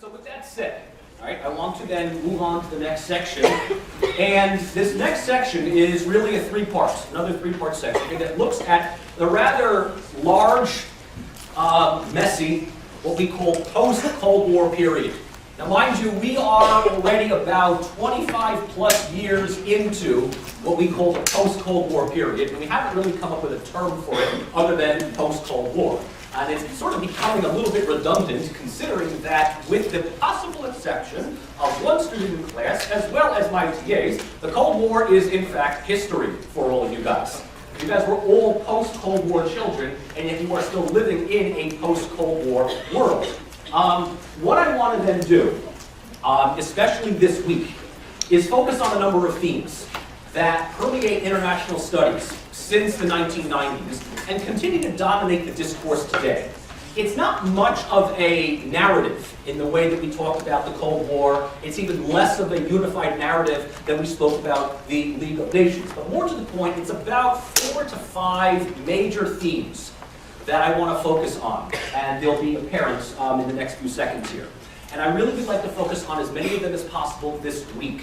So with that said, all right, I want to then move on to the next section. And this next section is really a another three-part section, okay, that looks at the rather large, messy, what we call post-Cold War period. Now mind you, we are already about 25 plus years into what we call the post-Cold War period, and we haven't really come up with a term for it other than post-Cold War. And it's sort of becoming a little bit redundant, considering that with the possible exception of one student in class, as well as my TAs, the Cold War is in fact history for all of you guys. You guys were all post-Cold War children, and yet you are still living in a post-Cold War world. What I want to then do, especially this week, is focus on a number of themes that permeate international studies since the 1990s and continue to dominate the discourse today. It's not much of a narrative in the way that we talked about the Cold War. It's even less of a unified narrative than we spoke about the League of Nations. But more to the point, it's about 4 to 5 major themes that I want to focus on, and they'll be apparent in the next few seconds here. And I really would like to focus on as many of them as possible this week.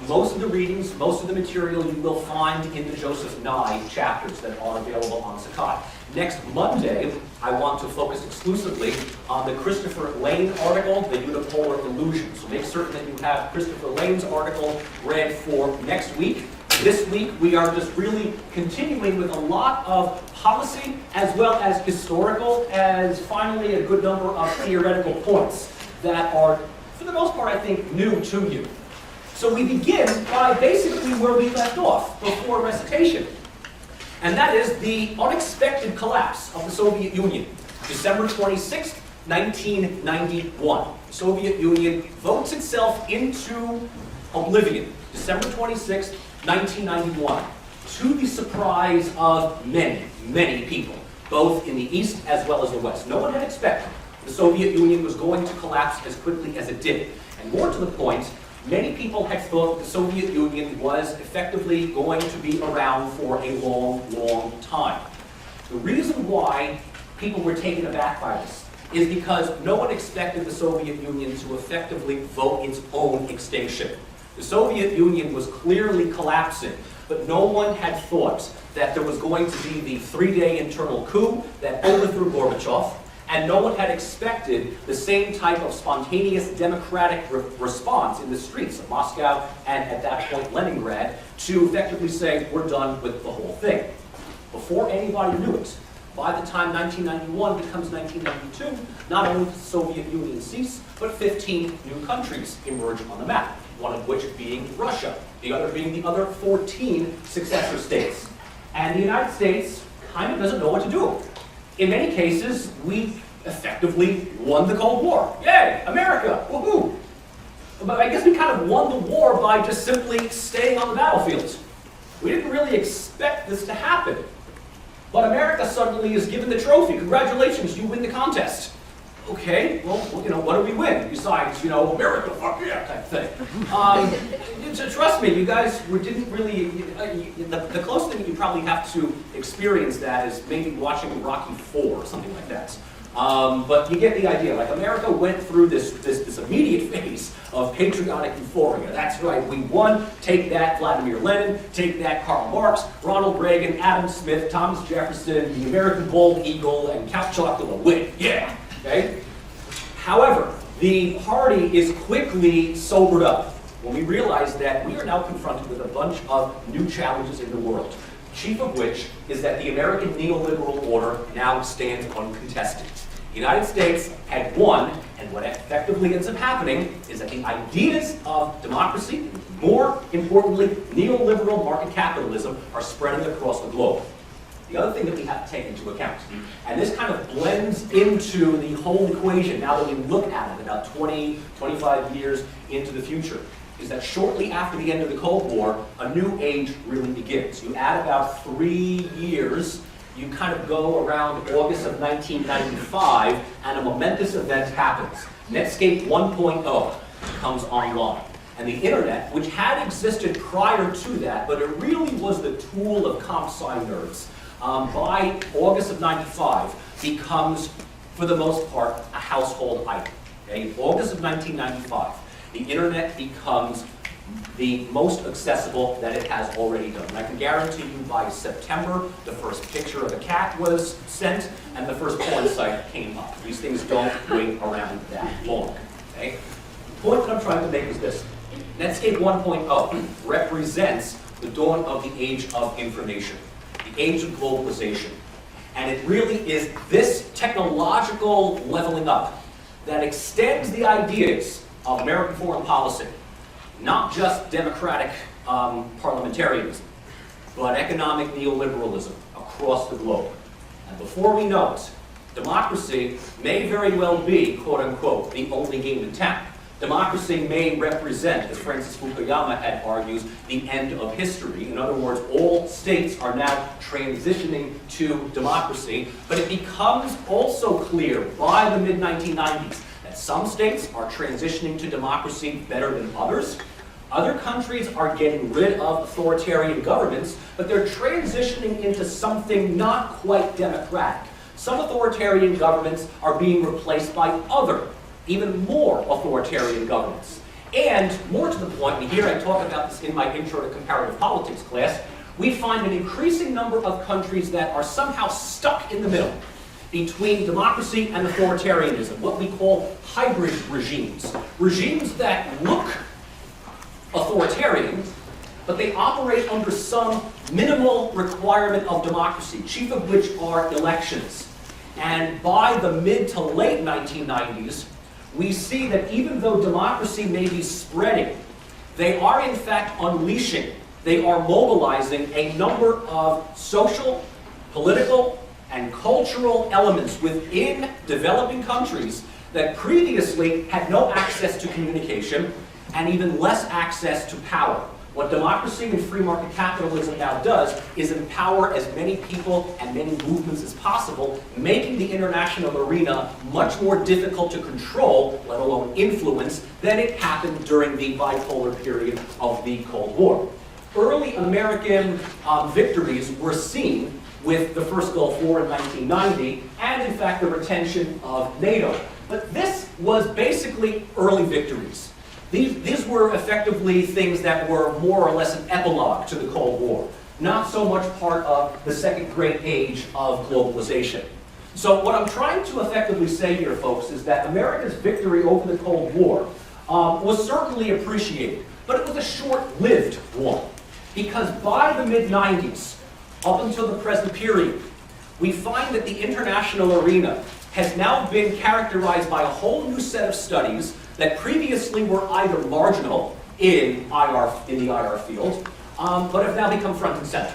Most of the readings, most of the material you will find in the Joseph Nye chapters that are available on Sakai. Next Monday, I want to focus exclusively on the Christopher Lane article, The Unipolar Illusion. So make certain that you have Christopher Lane's article read for next week. This week, we are just really continuing with a lot of policy as well as historical, as finally a good number of theoretical points that are, for the most part, I think, new to you. So we begin by basically where we left off before recitation. And that is the unexpected collapse of the Soviet Union. December 26, 1991. The Soviet Union votes itself into oblivion. December 26, 1991. To the surprise of many, many people, both in the East as well as the West. No one had expected the Soviet Union was going to collapse as quickly as it did. And more to the point, many people had thought the Soviet Union was effectively going to be around for a long, long time. The reason why people were taken aback by this is because no one expected the Soviet Union to effectively vote its own extinction. The Soviet Union was clearly collapsing, but no one had thought that there was going to be the 3-day internal coup that overthrew Gorbachev, and no one had expected the same type of spontaneous democratic response in the streets of Moscow and, at that point, Leningrad, to effectively say, we're done with the whole thing. Before anybody knew it, by the time 1991 becomes 1992, not only did the Soviet Union cease, but 15 new countries emerge on the map, one of which being Russia, the other being the other 14 successor states. And the United States kind of doesn't know what to do. In many cases, we effectively won the Cold War. Yay, America, woohoo! But I guess we kind of won the war by just simply staying on the battlefield. We didn't really expect this to happen. But America suddenly is given the trophy. Congratulations, you win the contest. Okay, well, what do we win? Besides, America, fuck yeah, type thing. Trust me, you guys didn't really, the closest thing you probably have to experience that is maybe watching Rocky IV or something like that. But you get the idea. Like, America went through this immediate phase of patriotic euphoria. That's right, we won. Take that, Vladimir Lenin. Take that, Karl Marx, Ronald Reagan, Adam Smith, Thomas Jefferson, the American bald eagle, and Count Chocula win. Yeah. Okay? However, the party is quickly sobered up when we realize that we are now confronted with a bunch of new challenges in the world, chief of which is that the American neoliberal order now stands uncontested. The United States had won, and what effectively ends up happening is that the ideas of democracy, more importantly, neoliberal market capitalism, are spreading across the globe. The other thing that we have to take into account, and this kind of blends into the whole equation now that we look at it about 20, 25 years into the future, is that shortly after the end of the Cold War, a new age really begins. You add about 3 years, you kind of go around August of 1995, and a momentous event happens. Netscape 1.0 comes online. And the internet, which had existed prior to that, but it really was the tool of comp sci nerds, by August of 95, becomes, for the most part, a household item. Okay? In August of 1995, the internet becomes the most accessible that it has already done. And I can guarantee you by September, the first picture of a cat was sent and the first porn site came up. These things don't wait around that long. Okay? The point that I'm trying to make is this. Netscape 1.0 represents the dawn of the age of information, the age of globalization. And it really is this technological leveling up that extends the ideas of American foreign policy, not just democratic parliamentarianism, but economic neoliberalism across the globe. And before we know it, democracy may very well be, quote unquote, the only game in town. Democracy may represent, as Francis Fukuyama had argued, the end of history. In other words, all states are now transitioning to democracy, but it becomes also clear by the mid-1990s that some states are transitioning to democracy better than others. Other countries are getting rid of authoritarian governments, but they're transitioning into something not quite democratic. Some authoritarian governments are being replaced by other, even more authoritarian governments. And more to the point, and here I talk about this in my Intro to Comparative Politics class, we find an increasing number of countries that are somehow stuck in the middle between democracy and authoritarianism, what we call hybrid regimes. Regimes that look authoritarian, but they operate under some minimal requirement of democracy, chief of which are elections. And by the mid to late 1990s, we see that even though democracy may be spreading, they are in fact unleashing, they are mobilizing a number of social, political, and cultural elements within developing countries that previously had no access to communication and even less access to power. What democracy and free market capitalism now does is empower as many people and many movements as possible, making the international arena much more difficult to control, let alone influence, than it happened during the bipolar period of the Cold War. Early American victories were seen with the first Gulf War in 1990, and in fact the retention of NATO. But this was basically early victories. These were effectively things that were more or less an epilogue to the Cold War, not so much part of the second great age of globalization. So what I'm trying to effectively say here, folks, is that America's victory over the Cold War was certainly appreciated, but it was a short-lived one. Because by the mid-90s, up until the present period, we find that the international arena has now been characterized by a whole new set of studies that previously were either marginal in the IR field, but have now become front and center.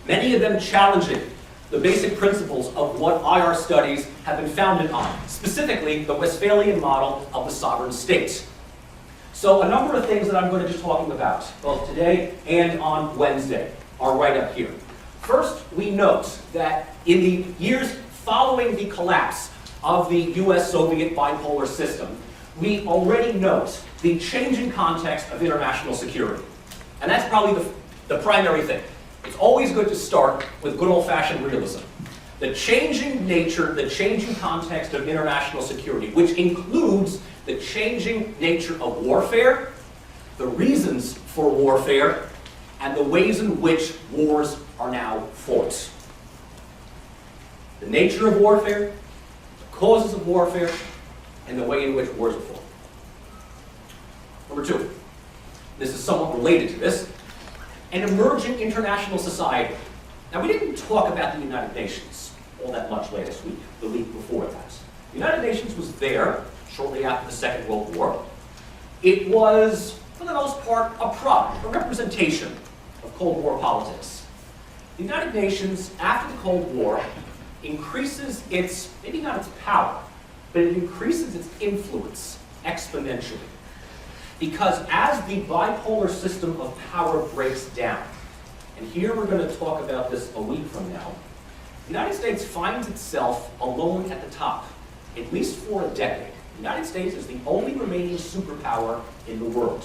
Many of them challenging the basic principles of what IR studies have been founded on, specifically the Westphalian model of the sovereign state. So a number of things that I'm going to be talking about, both today and on Wednesday, are right up here. First, we note that in the years following the collapse of the US-Soviet bipolar system, we already note the changing context of international security. And that's probably the primary thing. It's always good to start with good old-fashioned realism. The changing nature, the changing context of international security, which includes the changing nature of warfare, the reasons for warfare, and the ways in which wars are now fought. The nature of warfare, the causes of warfare, and the way in which wars are fought. Number two, this is somewhat related to this, an emerging international society. Now, we didn't talk about the United Nations all that much last week, the week before that. The United Nations was there shortly after the Second World War. It was, for the most part, a product, a representation of Cold War politics. The United Nations, after the Cold War, increases its, maybe not its power, but it increases its influence exponentially. Because as the bipolar system of power breaks down, and here we're going to talk about this a week from now, the United States finds itself alone at the top, at least for a decade. The United States is the only remaining superpower in the world,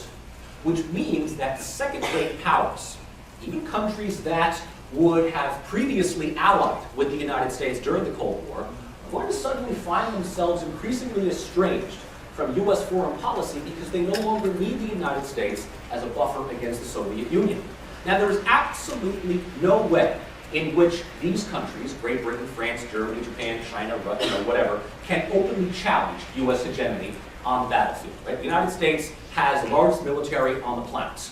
which means that the second-rate powers, even countries that would have previously allied with the United States during the Cold War, are going to suddenly find themselves increasingly estranged from US foreign policy because they no longer need the United States as a buffer against the Soviet Union. Now, there is absolutely no way in which these countries, Great Britain, France, Germany, Japan, China, Russia, whatever, can openly challenge US hegemony on the battlefield. Right? The United States has the largest military on the planet.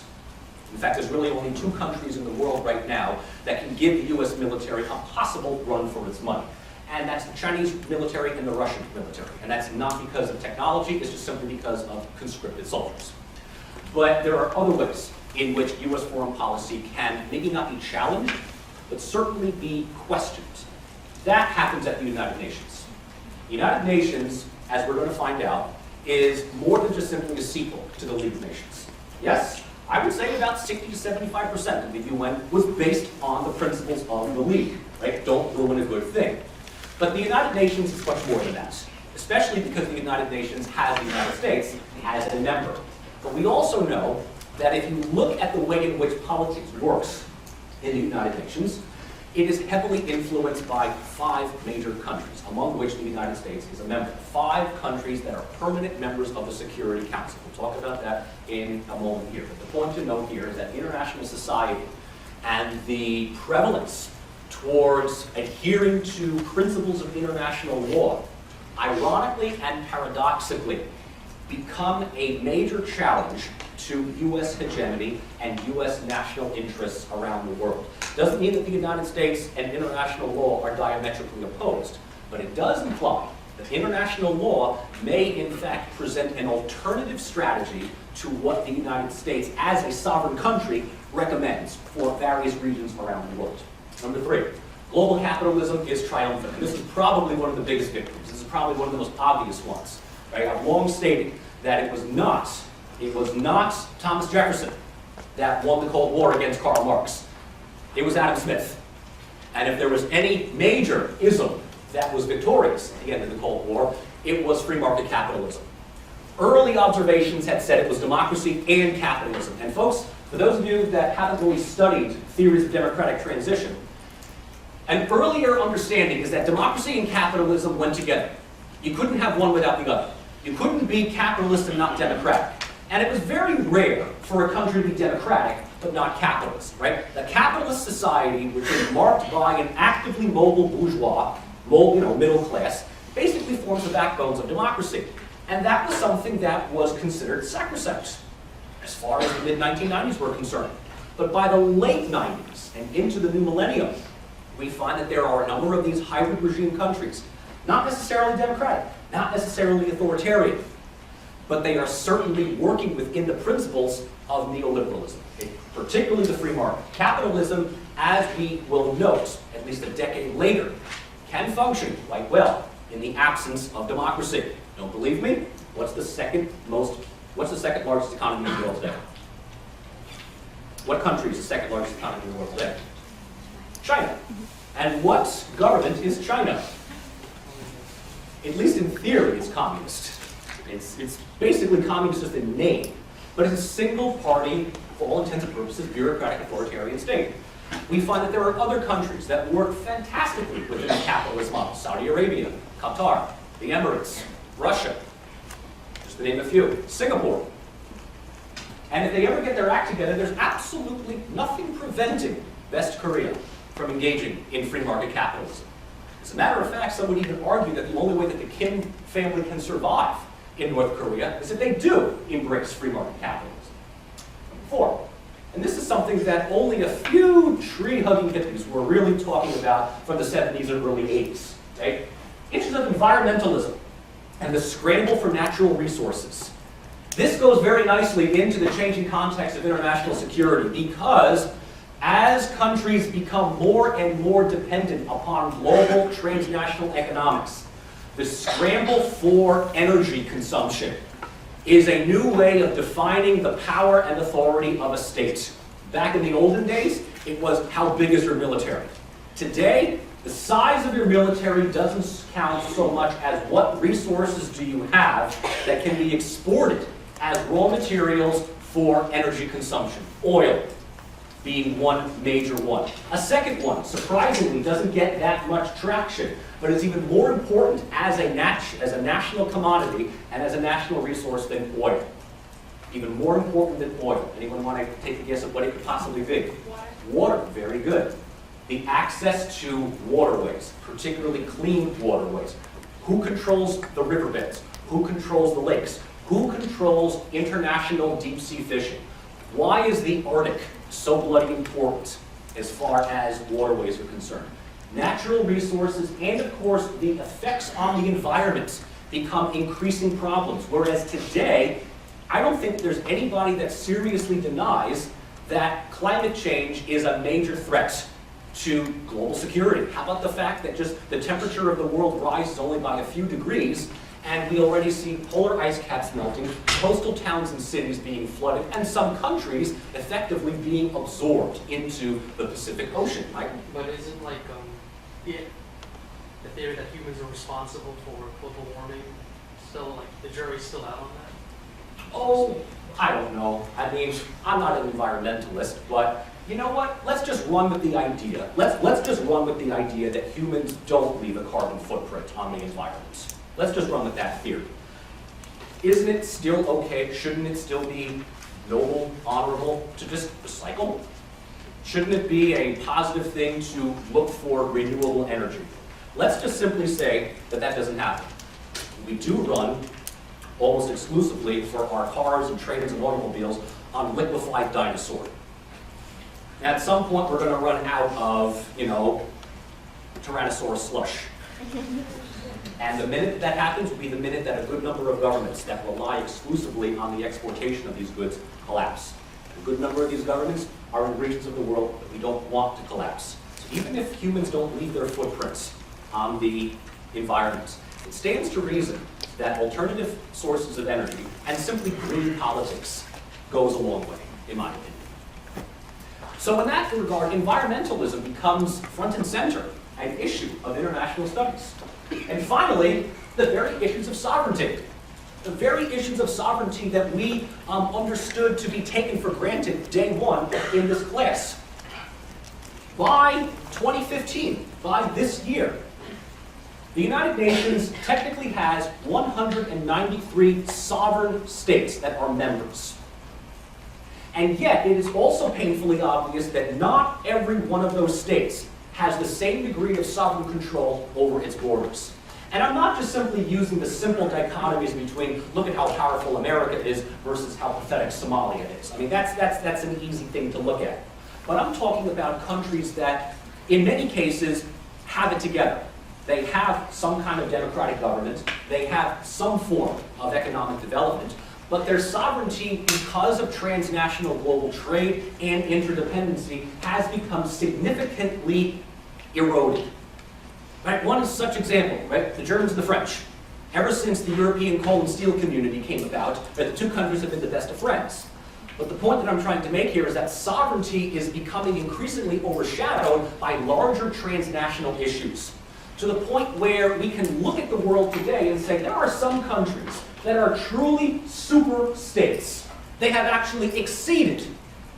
In fact, there's really only 2 countries in the world right now that can give the US military a possible run for its money. And that's the Chinese military and the Russian military. And that's not because of technology, it's just simply because of conscripted soldiers. But there are other ways in which US foreign policy can maybe not be challenged, but certainly be questioned. That happens at the United Nations. The United Nations, as we're going to find out, is more than just simply a sequel to the League of Nations. Yes, I would say about 60 to 75% of the UN was based on the principles of the League, right? Don't ruin a good thing. But the United Nations is much more than that, especially because the United Nations has the United States as a member. But we also know that if you look at the way in which politics works in the United Nations, it is heavily influenced by 5 major countries, among which the United States is a member. 5 countries that are permanent members of the Security Council. We'll talk about that in a moment here. But the point to note here is that international society and the prevalence towards adhering to principles of international law, ironically and paradoxically, become a major challenge to US hegemony and US national interests around the world. Doesn't mean that the United States and international law are diametrically opposed, but it does imply that international law may in fact present an alternative strategy to what the United States as a sovereign country recommends for various regions around the world. Number 3, global capitalism is triumphant. And this is probably one of the biggest victims. This is probably one of the most obvious ones. Right? I've long stated that it was not Thomas Jefferson that won the Cold War against Karl Marx. It was Adam Smith. And if there was any major ism that was victorious at the end of the Cold War, it was free market capitalism. Early observations had said it was democracy and capitalism. And folks, for those of you that haven't really studied theories of democratic transition, an earlier understanding is that democracy and capitalism went together. You couldn't have one without the other. You couldn't be capitalist and not democratic. And it was very rare for a country to be democratic but not capitalist, right? The capitalist society, which is marked by an actively mobile bourgeois, middle class, basically forms the backbones of democracy. And that was something that was considered sacrosanct as far as the mid-1990s were concerned. But by the late 90s and into the new millennium, we find that there are a number of these hybrid regime countries, not necessarily democratic, not necessarily authoritarian, but they are certainly working within the principles of neoliberalism, particularly the free market. Capitalism, as we will note, at least a decade later, can function quite well in the absence of democracy. Don't believe me? What's the second largest economy in the world today? What country is the second largest economy in the world today? China. And what government is China? At least in theory, it's communist. It's basically communist just in name, but it's a single-party, for all intents and purposes, bureaucratic authoritarian state. We find that there are other countries that work fantastically within the capitalist model. Saudi Arabia, Qatar, the Emirates, Russia, just to name a few. Singapore. And if they ever get their act together, there's absolutely nothing preventing West Korea from engaging in free market capitalism. As a matter of fact, some would even argue that the only way that the Kim family can survive in North Korea is if they do embrace free market capitalism. Number 4, and this is something that only a few tree-hugging hippies were really talking about from the 70s and early 80s. Right? Issues of environmentalism and the scramble for natural resources. This goes very nicely into the changing context of international security because as countries become more and more dependent upon global transnational economics, the scramble for energy consumption is a new way of defining the power and authority of a state. Back in the olden days, it was how big is your military. Today, the size of your military doesn't count so much as what resources do you have that can be exported as raw materials for energy consumption. Oil, being one major one. A second one, surprisingly, doesn't get that much traction, but is even more important as a national commodity and as a national resource than oil. Even more important than oil. Anyone want to take a guess at what it could possibly be? Water, very good. The access to waterways, particularly clean waterways. Who controls the riverbeds? Who controls the lakes? Who controls international deep sea fishing? Why is the Arctic so bloody important as far as waterways are concerned? Natural resources and, of course, the effects on the environment become increasing problems. Whereas today, I don't think there's anybody that seriously denies that climate change is a major threat to global security. How about the fact that just the temperature of the world rises only by a few degrees, and we already see polar ice caps melting, coastal towns and cities being flooded, and some countries effectively being absorbed into the Pacific Ocean, right? But isn't like the theory that humans are responsible for global warming still, like, the jury's still out on that? Oh, I don't know. I mean, I'm not an environmentalist, but you know what? Let's just run with the idea. Let's just run with the idea that humans don't leave a carbon footprint on the environment. Let's just run with that theory. Isn't it still okay? Shouldn't it still be noble, honorable to just recycle? Shouldn't it be a positive thing to look for renewable energy? Let's just simply say that that doesn't happen. We do run almost exclusively for our cars and trains and automobiles on liquefied dinosaur. At some point, we're going to run out of, Tyrannosaurus slush. And the minute that happens will be the minute that a good number of governments that rely exclusively on the exportation of these goods collapse. A good number of these governments are in regions of the world that we don't want to collapse. So even if humans don't leave their footprints on the environment, it stands to reason that alternative sources of energy and simply green politics goes a long way, in my opinion. So in that regard, environmentalism becomes front and center, an issue of international studies. And finally, the very issues of sovereignty. The very issues of sovereignty that we understood to be taken for granted day one in this class. By 2015, by this year, the United Nations technically has 193 sovereign states that are members. And yet, it is also painfully obvious that not every one of those states has the same degree of sovereign control over its borders. And I'm not just simply using the simple dichotomies between, look at how powerful America is versus how pathetic Somalia is. I mean, that's an easy thing to look at. But I'm talking about countries that, in many cases, have it together. They have some kind of democratic government. They have some form of economic development. But their sovereignty, because of transnational global trade and interdependency, has become significantly eroded. Right? One such example, right? The Germans and the French. Ever since the European coal and steel community came about, right, the two countries have been the best of friends. But the point that I'm trying to make here is that sovereignty is becoming increasingly overshadowed by larger transnational issues, to the point where we can look at the world today and say there are some countries that are truly super states. They have actually exceeded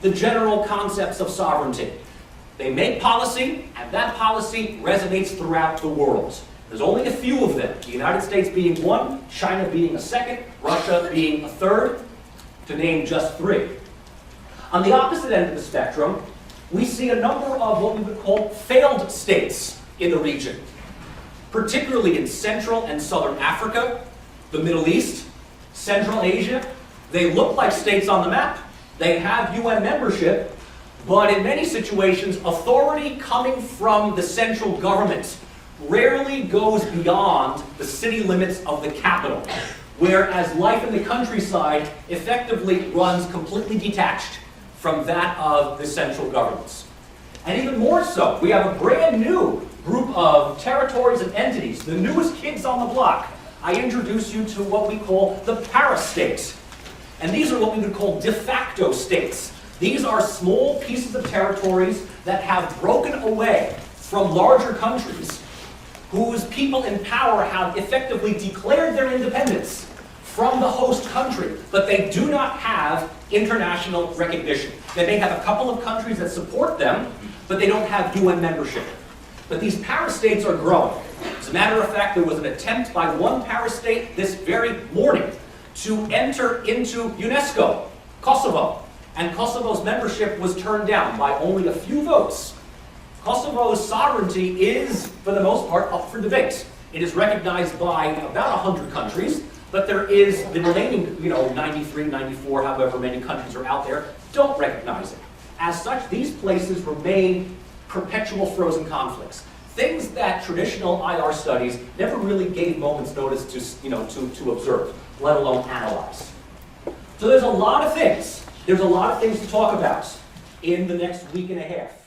the general concepts of sovereignty. They make policy, and that policy resonates throughout the world. There's only a few of them, the United States being one, China being a second, Russia being a third, to name just three. On the opposite end of the spectrum, we see a number of what we would call failed states in the region, particularly in Central and Southern Africa, the Middle East, Central Asia. They look like states on the map. They have UN membership, but in many situations, authority coming from the central government rarely goes beyond the city limits of the capital, whereas life in the countryside effectively runs completely detached from that of the central governments. And even more so, we have a brand new group of territories and entities, the newest kids on the block. I introduce you to what we call the para-states. And these are what we would call de facto states. These are small pieces of territories that have broken away from larger countries whose people in power have effectively declared their independence from the host country, but they do not have international recognition. They may have a couple of countries that support them, but they don't have UN membership. But these parastates are growing. As a matter of fact, there was an attempt by one parastate this very morning to enter into UNESCO, Kosovo. And Kosovo's membership was turned down by only a few votes. Kosovo's sovereignty is, for the most part, up for debate. It is recognized by about 100 countries, but there is the remaining, 93, 94, however many countries are out there, don't recognize it. As such, these places remain perpetual frozen conflicts. Things that traditional IR studies never really gave moments notice to observe, let alone analyze. So there's a lot of things. There's a lot of things to talk about in the next week and a half.